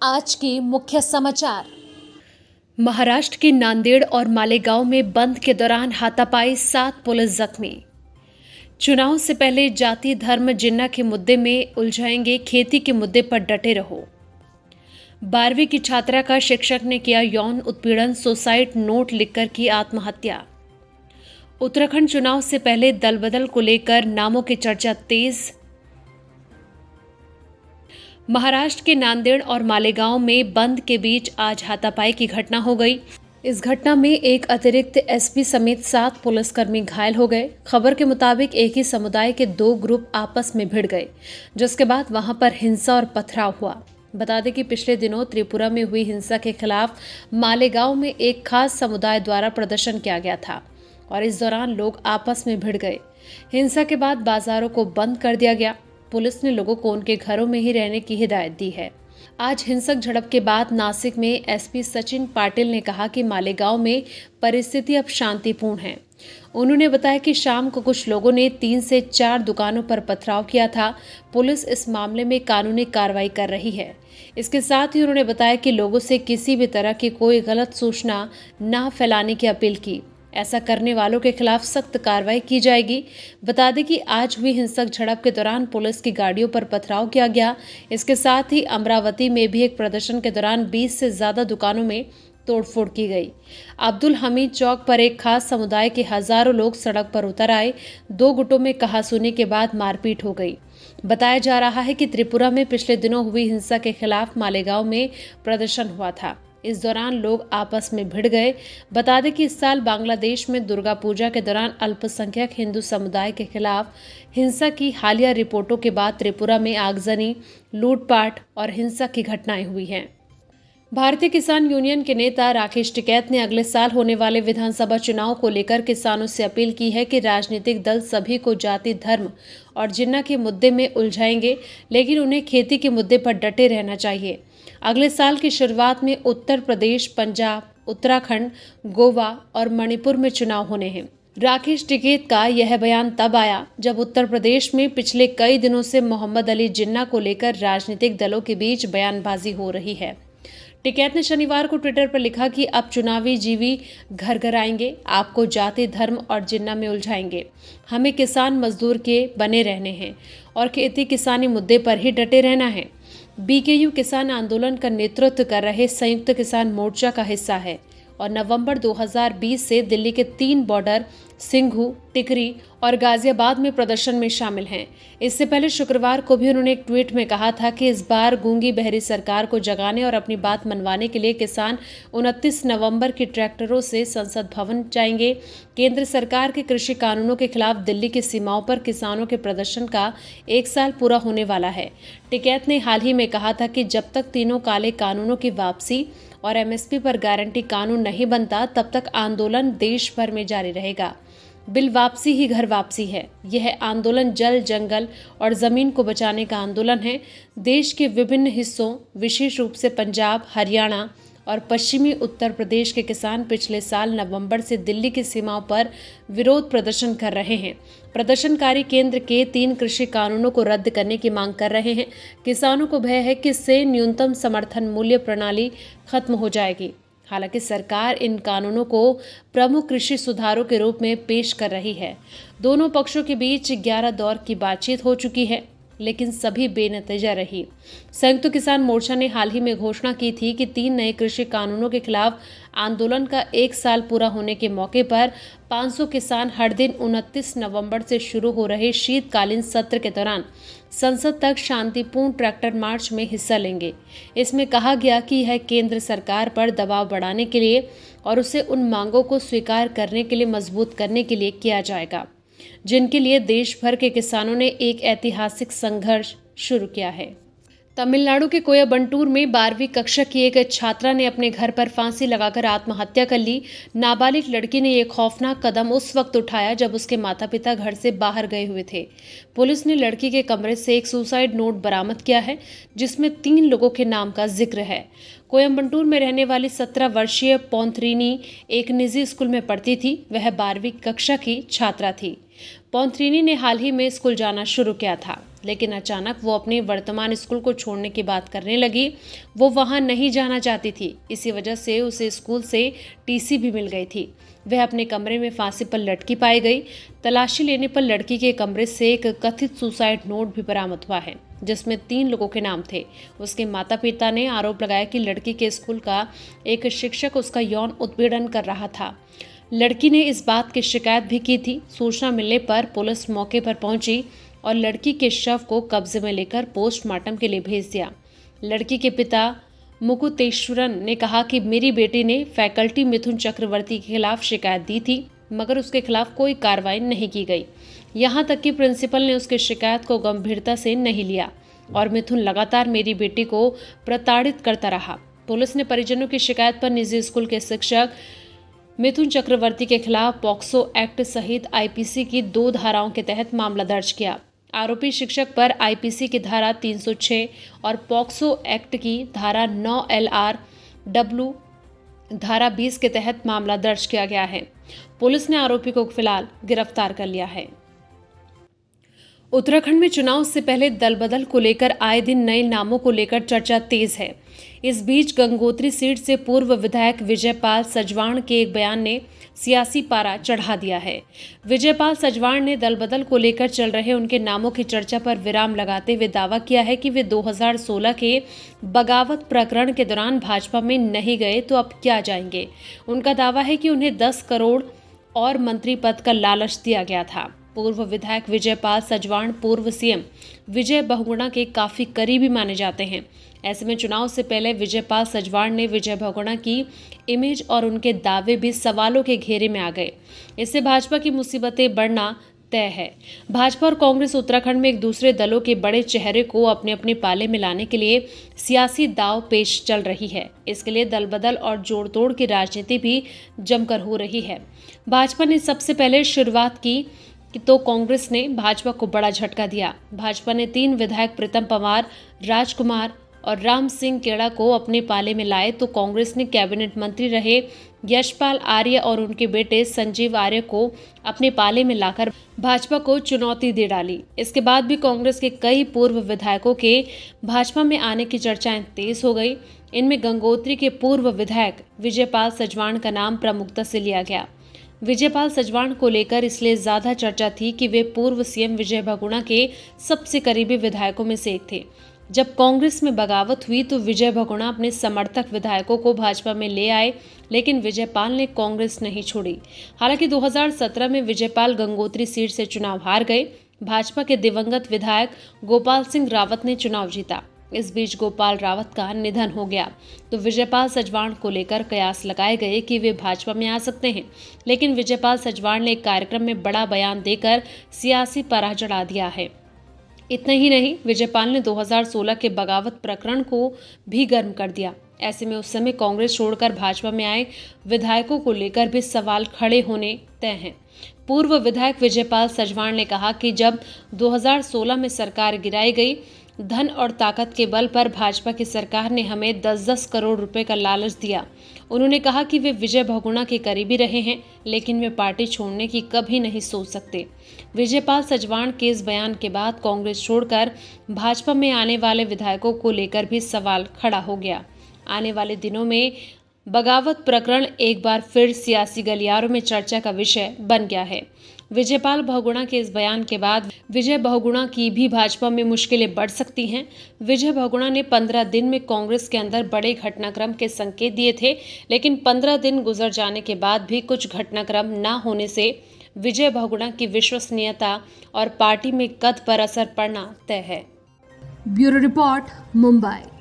आज के मुख्य समाचार। महाराष्ट्र के नांदेड़ और मालेगांव में बंद के दौरान हाथापाई, 7 पुलिस जख्मी। चुनाव से पहले जाति धर्म जिन्ना के मुद्दे में उलझाएंगे, खेती के मुद्दे पर डटे रहो। 12वीं की छात्रा का शिक्षक ने किया यौन उत्पीड़न, सुसाइड नोट लिखकर की आत्महत्या। उत्तराखंड चुनाव से पहले दल बदल को लेकर नामों की चर्चा तेज। महाराष्ट्र के नांदेड़ और मालेगांव में बंद के बीच आज हाथापाई की घटना हो गई। इस घटना में एक अतिरिक्त एसपी समेत 7 पुलिसकर्मी घायल हो गए। खबर के मुताबिक एक ही समुदाय के 2 ग्रुप आपस में भिड़ गए, जिसके बाद वहां पर हिंसा और पथराव हुआ। बता दें कि पिछले दिनों त्रिपुरा में हुई हिंसा के खिलाफ मालेगांव में एक खास समुदाय द्वारा प्रदर्शन किया गया था और इस दौरान लोग आपस में भिड़ गए। हिंसा के बाद बाजारों को बंद कर दिया गया। पुलिस ने लोगों को उनके घरों में ही रहने की हिदायत दी है। आज हिंसक झड़प के बाद नासिक में एसपी सचिन पाटिल ने कहा कि मालेगांव में परिस्थिति अब शांतिपूर्ण है। उन्होंने बताया कि शाम को कुछ लोगों ने 3 से 4 दुकानों पर पथराव किया था। पुलिस इस मामले में कानूनी कार्रवाई कर रही है। इसके साथ ही उन्होंने बताया कि लोगों से किसी भी तरह की कोई गलत सूचना न फैलाने की अपील की। ऐसा करने वालों के खिलाफ सख्त कार्रवाई की जाएगी। बता दें कि आज हुई हिंसक झड़प के दौरान पुलिस की गाड़ियों पर पथराव किया गया। इसके साथ ही अमरावती में भी एक प्रदर्शन के दौरान 20 से ज्यादा दुकानों में तोड़फोड़ की गई। अब्दुल हमीद चौक पर एक खास समुदाय के हजारों लोग सड़क पर उतर आए। 2 गुटों में कहासुनी के बाद मारपीट हो गई। बताया जा रहा है कि त्रिपुरा में पिछले दिनों हुई हिंसा के खिलाफ मालेगांव में प्रदर्शन हुआ था। इस दौरान लोग आपस में भिड़ गए। बता दें कि इस साल बांग्लादेश में दुर्गा पूजा के दौरान अल्पसंख्यक हिंदू समुदाय के खिलाफ हिंसा की हालिया रिपोर्टों के बाद त्रिपुरा में आगजनी, लूटपाट और हिंसा की घटनाएं हुई हैं। भारतीय किसान यूनियन के नेता राकेश टिकैत ने अगले साल होने वाले विधानसभा चुनाव को लेकर किसानों से अपील की है कि राजनीतिक दल सभी को जाति, धर्म और जिन्ना के मुद्दे में उलझाएंगे, लेकिन उन्हें खेती के मुद्दे पर डटे रहना चाहिए। अगले साल की शुरुआत में उत्तर प्रदेश, पंजाब, उत्तराखंड, गोवा और मणिपुर में चुनाव होने हैं। राकेश टिकैत का यह बयान तब आया जब उत्तर प्रदेश में पिछले कई दिनों से मोहम्मद अली जिन्ना को लेकर राजनीतिक दलों के बीच बयानबाजी हो रही है। टिकैत ने शनिवार को ट्विटर पर लिखा कि अब चुनावी जीवी घर घर आएंगे, आपको जाति, धर्म और जिन्ना में उलझाएंगे। हमें किसान मजदूर के बने रहने हैं और खेती किसानी मुद्दे पर ही डटे रहना है। बीकेयू किसान आंदोलन का नेतृत्व कर रहे संयुक्त किसान मोर्चा का हिस्सा है और नवंबर 2020 से दिल्ली के 3 बॉर्डर सिंघू, टिकरी और गाजियाबाद में प्रदर्शन में शामिल हैं। इससे पहले शुक्रवार को भी उन्होंने एक ट्वीट में कहा था कि इस बार गूंगी बहरी सरकार को जगाने और अपनी बात मनवाने के लिए किसान 29 नवंबर की ट्रैक्टरों से संसद भवन जाएंगे। केंद्र सरकार के कृषि कानूनों के खिलाफ दिल्ली की सीमाओं पर किसानों के प्रदर्शन का 1 साल पूरा होने वाला है। टिकैत ने हाल ही में कहा था कि जब तक तीनों काले कानूनों की वापसी और एमएसपी पर गारंटी कानून नहीं बनता, तब तक आंदोलन देश भर में जारी रहेगा। बिल वापसी ही घर वापसी है। यह आंदोलन जल, जंगल और जमीन को बचाने का आंदोलन है। देश के विभिन्न हिस्सों, विशेष रूप से पंजाब, हरियाणा और पश्चिमी उत्तर प्रदेश के किसान पिछले साल नवंबर से दिल्ली की सीमाओं पर विरोध प्रदर्शन कर रहे हैं। प्रदर्शनकारी केंद्र के 3 कृषि कानूनों को रद्द करने की मांग कर रहे हैं। किसानों को भय है कि इससे न्यूनतम समर्थन मूल्य प्रणाली खत्म हो जाएगी। हालांकि सरकार इन कानूनों को प्रमुख कृषि सुधारों के रूप में पेश कर रही है। दोनों पक्षों के बीच 11 दौर की बातचीत हो चुकी है, लेकिन सभी बेनतीजा रही। संयुक्त किसान मोर्चा ने हाल ही में घोषणा की थी कि 3 नए कृषि कानूनों के खिलाफ आंदोलन का 1 साल पूरा होने के मौके पर 500 किसान हर दिन 29 नवंबर से शुरू हो रहे शीतकालीन सत्र के दौरान संसद तक शांतिपूर्ण ट्रैक्टर मार्च में हिस्सा लेंगे। इसमें कहा गया कि यह केंद्र सरकार पर दबाव बढ़ाने के लिए और उसे उन मांगों को स्वीकार करने के लिए मजबूत करने के लिए किया जाएगा, जिनके लिए देश भर के किसानों ने एक ऐतिहासिक संघर्ष शुरू किया है। तमिलनाडु के कोयम्बटूर में 12वीं कक्षा की एक छात्रा ने अपने घर पर फांसी लगाकर आत्महत्या कर ली। नाबालिग लड़की ने यह खौफनाक कदम उस वक्त उठाया जब उसके माता पिता घर से बाहर गए हुए थे। पुलिस ने लड़की के कमरे से एक सुसाइड नोट बरामद किया है, जिसमें 3 लोगों के नाम का जिक्र है। कोयम्बटूर में रहने वाली 17 वर्षीय पौंथरीनी एक निजी स्कूल में पढ़ती थी। वह 12वीं कक्षा की छात्रा थी। पौंथरीनी ने हाल ही में स्कूल जाना शुरू किया था, लेकिन अचानक वो अपने वर्तमान स्कूल को छोड़ने की बात करने लगी। वो वहाँ नहीं जाना चाहती थी, इसी वजह से उसे स्कूल से टीसी भी मिल गई थी। वह अपने कमरे में फांसी पर लटकी पाई गई। तलाशी लेने पर लड़की के कमरे से एक कथित सुसाइड नोट भी बरामद हुआ है, जिसमें 3 लोगों के नाम थे। उसके माता पिता ने आरोप लगाया कि लड़की के स्कूल का एक शिक्षक उसका यौन उत्पीड़न कर रहा था। लड़की ने इस बात की शिकायत भी की थी। सूचना मिलने पर पुलिस मौके पर पहुंची और लड़की के शव को कब्जे में लेकर पोस्टमार्टम के लिए भेज दिया। लड़की के पिता मुकुतेश्वरन ने कहा कि मेरी बेटी ने फैकल्टी मिथुन चक्रवर्ती के खिलाफ शिकायत दी थी, मगर उसके खिलाफ कोई कार्रवाई नहीं की गई। यहाँ तक कि प्रिंसिपल ने उसकी शिकायत को गंभीरता से नहीं लिया और मिथुन लगातार मेरी बेटी को प्रताड़ित करता रहा। पुलिस ने परिजनों की शिकायत पर निजी स्कूल के शिक्षक मिथुन चक्रवर्ती के खिलाफ पॉक्सो एक्ट सहित आईपीसी की 2 धाराओं के तहत मामला दर्ज किया। आरोपी शिक्षक पर आईपीसी की धारा 306 और पॉक्सो एक्ट की धारा 9 LRW धारा 20 के तहत मामला दर्ज किया गया है। पुलिस ने आरोपी को फिलहाल गिरफ्तार कर लिया है। उत्तराखंड में चुनाव से पहले दल बदल को लेकर आए दिन नए नामों को लेकर चर्चा तेज है। इस बीच गंगोत्री सीट से पूर्व विधायक विजयपाल सजवाण के एक बयान ने सियासी पारा चढ़ा दिया है। विजयपाल सजवाण ने दल बदल को लेकर चल रहे उनके नामों की चर्चा पर विराम लगाते हुए दावा किया है कि वे 2016 के बगावत प्रकरण के दौरान भाजपा में नहीं गए तो अब क्या जाएंगे। उनका दावा है कि उन्हें 10 करोड़ और मंत्री पद का लालच दिया गया था। पूर्व विधायक विजयपाल सजवाण पूर्व सीएम विजय बहुगुणा के काफी करीबी माने जाते हैं। ऐसे में चुनाव से पहले विजयपाल सजवाण ने विजय बहुगुणा की इमेज और उनके दावे भी सवालों के घेरे में आ गए। इससे भाजपा की मुसीबतें बढ़ना तय है। भाजपा और कांग्रेस उत्तराखंड में एक दूसरे दलों के बड़े चेहरे को अपने अपने पाले में लाने के लिए सियासी दाव पेश चल रही है। इसके लिए दल बदल और जोड़ तोड़ की राजनीति भी जमकर हो रही है। भाजपा ने सबसे पहले शुरुआत की तो कांग्रेस ने भाजपा को बड़ा झटका दिया। भाजपा ने 3 विधायक प्रीतम पंवार, राजकुमार और राम सिंह केड़ा को अपने पाले में लाए तो कांग्रेस ने कैबिनेट मंत्री रहे यशपाल आर्य और उनके बेटे संजीव आर्य को अपने पाले में लाकर भाजपा को चुनौती दे डाली। इसके बाद भी कांग्रेस के कई पूर्व विधायकों के भाजपा में आने की चर्चाएं तेज हो गई। इनमें गंगोत्री के पूर्व विधायक विजयपाल सजवाण का नाम प्रमुखता से लिया गया। विजयपाल सजवाण को लेकर इसलिए ज्यादा चर्चा थी कि वे पूर्व सीएम विजय बहुगुणा के सबसे करीबी विधायकों में से एक थे। जब कांग्रेस में बगावत हुई तो विजय बहुगुणा अपने समर्थक विधायकों को भाजपा में ले आए, लेकिन विजयपाल ने कांग्रेस नहीं छोड़ी। हालांकि 2017 में विजयपाल गंगोत्री सीट से चुनाव हार गए। भाजपा के दिवंगत विधायक गोपाल सिंह रावत ने चुनाव जीता। इस बीच गोपाल रावत का निधन हो गया तो विजयपाल सजवाण को लेकर कयास लगाए गए कि वे भाजपा में आ सकते हैं, लेकिन विजयपाल सजवाण ने एक कार्यक्रम में बड़ा बयान देकर सियासी पारा चढ़ा दिया है। इतना ही नहीं, विजयपाल ने 2016 के बगावत प्रकरण को भी गर्म कर दिया। ऐसे में उस समय कांग्रेस छोड़कर भाजपा में आए विधायकों को लेकर भी सवाल खड़े होने तय हैं। पूर्व विधायक विजयपाल सजवाण ने कहा कि जब 2016 में सरकार गिराई गई, धन और ताकत के बल पर भाजपा की सरकार ने हमें 10-10 करोड़ रुपए का लालच दिया। उन्होंने कहा कि वे विजय बहुगुणा के करीबी रहे हैं, लेकिन वे पार्टी छोड़ने की कभी नहीं सोच सकते। विजयपाल सजवाण के इस बयान के बाद कांग्रेस छोड़कर भाजपा में आने वाले विधायकों को लेकर भी सवाल खड़ा हो गया। आने वाले दिनों में बगावत प्रकरण एक बार फिर सियासी गलियारों में चर्चा का विषय बन गया है। विजयपाल बहुगुणा के इस बयान के बाद विजय बहुगुणा की भी भाजपा में मुश्किलें बढ़ सकती हैं। विजय बहुगुणा ने 15 दिन में कांग्रेस के अंदर बड़े घटनाक्रम के संकेत दिए थे, लेकिन 15 दिन गुजर जाने के बाद भी कुछ घटनाक्रम न होने से विजय बहुगुणा की विश्वसनीयता और पार्टी में कद पर असर पड़ना तय है। Bureau report, Mumbai.